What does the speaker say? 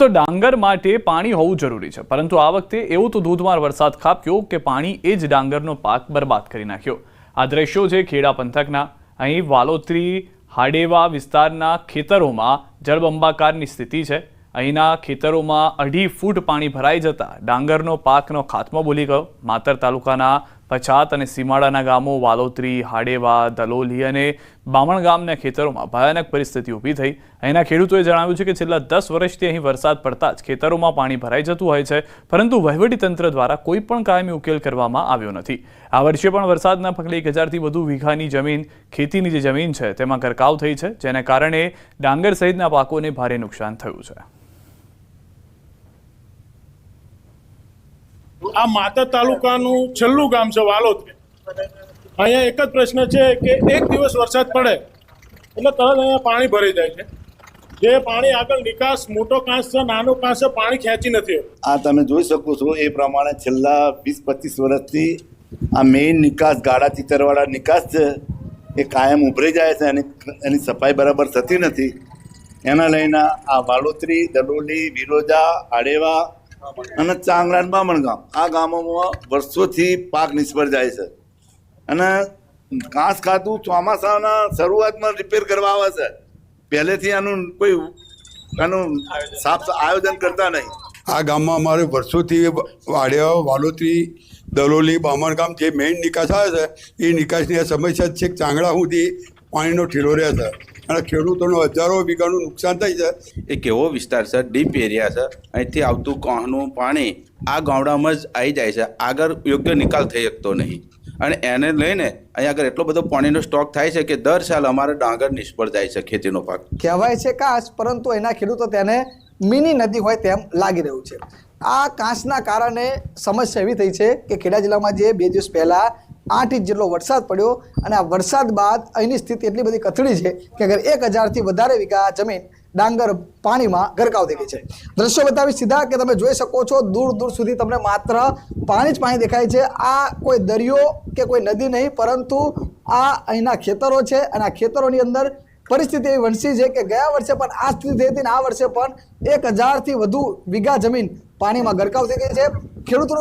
તો ડાંગર માટે પાણી હોવું જરૂરી છે, પરંતુ આ વખતે એવું તો ધોધમાર વરસાદ ખાબક્યો કે પાણી એ જ ડાંગરનો પાક બરબાદ કરી નાખ્યો। આ દ્રશ્યો છે ખેડા પંથકના। અહીં વાલોત્રી હાડેવા વિસ્તારના ખેતરોમાં જળબંબાકારની સ્થિતિ છે। અહીંના ખેતરોમાં 2.5 ફૂટ પાણી ભરાઈ જતા ડાંગરનો પાકનો ખાત્મો બોલી ગયો। માતર તાલુકાના પછાત અને સીમાડાના ગામો વાલોત્રી, હાડેવા, દલોલી અને બામણ ગામના ખેતરોમાં ભયાનક પરિસ્થિતિ ઊભી થઈ। અહીંના ખેડૂતોએ જણાવ્યું છે કે છેલ્લા 10 વર્ષથી અહીં વરસાદ પડતા જ ખેતરોમાં પાણી ભરાઈ જતું હોય છે, પરંતુ વહીવટીતંત્ર દ્વારા કોઈ પણ કાયમી ઉકેલ કરવામાં આવ્યો નથી। આ વર્ષે પણ વરસાદના પગલે 1000થી વધુ વીઘાની જમીન, ખેતીની જે જમીન છે તેમાં ગરકાવ થઈ છે, જેને કારણે ડાંગર સહિતના પાકોને ભારે નુકસાન થયું છે। આ માતર તાલુકાનું છેલ્લું ગામ છે વાલોત્રી। અહીંયા એક જ પ્રશ્ન છે કે એક દિવસ વરસાદ પડે એટલે તરત અહીંયા પાણી ભરાઈ જાય છે। જે પાણી આગળ નિકાસ મોટો કાંસ છે, નાનો કાંસ છે, પાણી ખેંચી નથી। આ તમે જોઈ શકો છો એ પ્રમાણે છેલ્લા 20-25 વર્ષથી આ મેઇન નિકાસ ગાડા ચિતરવાળા નિકાસ છે એ કાયમ ઉભરી જાય છે અને એની સફાઈ બરાબર થતી નથી। એના લઈને આ વાલોત્રી, દલોલી, વિરોજા, આડેવા અને ચાંગડા અને બામણ ગામ, આ ગામોમાં વર્ષોથી પાક નિષ્ફળ જાય છે અને ઘાસ ખાતું ચોમાસાના શરૂઆતમાં રિપેર કરવા આવે છે। પહેલેથી આનું સાફ આયોજન કરતા નહીં। આ ગામમાં અમારે વર્ષોથી વાડિયા, વાલોત્રી, દલોલી, બામણ ગામ જે મેઇન નિકાસ આવે છે એ નિકાસની આ સમસ્યા છે। ચાંગડા સુધી પાણીનો ઠેલો રહે છે અને ખેડૂતોનો હજારો વીઘાનું નુકસાન થાય છે। એક એવો વિસ્તાર છે, ડીપ એરિયા છે, અહીંથી આવતું કોહનું પાણી આ ગામડામાં જ આવી જાય છે, આગળ યોગ્ય નિકાલ થઈ શકતો નહીં અને એને લઈને અહીં આગળ એટલો બધો પાણીનો સ્ટોક થાય છે કે દર સાલ અમારે ડાંગર નિષ્ફળ જાય છે, ખેતીનો પાક કહેવાય છે કાંસ, પરંતુ એના ખેડૂતો તેને મિની નદી હોય તેમ લાગી રહ્યું છે। આ કાંસના કારણે સમસ્યા એવી થઈ છે કે ખેડા જિલ્લામાં જે 2 દિવસ પહેલા 8 ઇંચ જેટલો વરસાદ પડ્યો અને આ વરસાદ બાદ અહીંની સ્થિતિ એટલી બધી કથળી છે કે અગર 1000થી વધારે વીઘા જમીન ડાંગર પાણીમાં ગરકાવ થઈ ગઈ છે। દ્રશ્યો બતાવી સીધા કે તમે જોઈ શકો છો, દૂર દૂર સુધી તમને માત્ર પાણી જ પાણી દેખાય છે। આ કોઈ દરિયો કે કોઈ નદી નહીં, પરંતુ આ અહીંના ખેતરો છે અને આ ખેતરોની અંદર પરિસ્થિતિ એવી વણસી છે કે ગયા વર્ષે પણ આ સ્થિતિ થઈ હતી અને આ વર્ષે પણ 1000થી વધુ વીઘા જમીન પાણીમાં ગરકાવ થઈ ગઈ છે। ખેડૂતોનો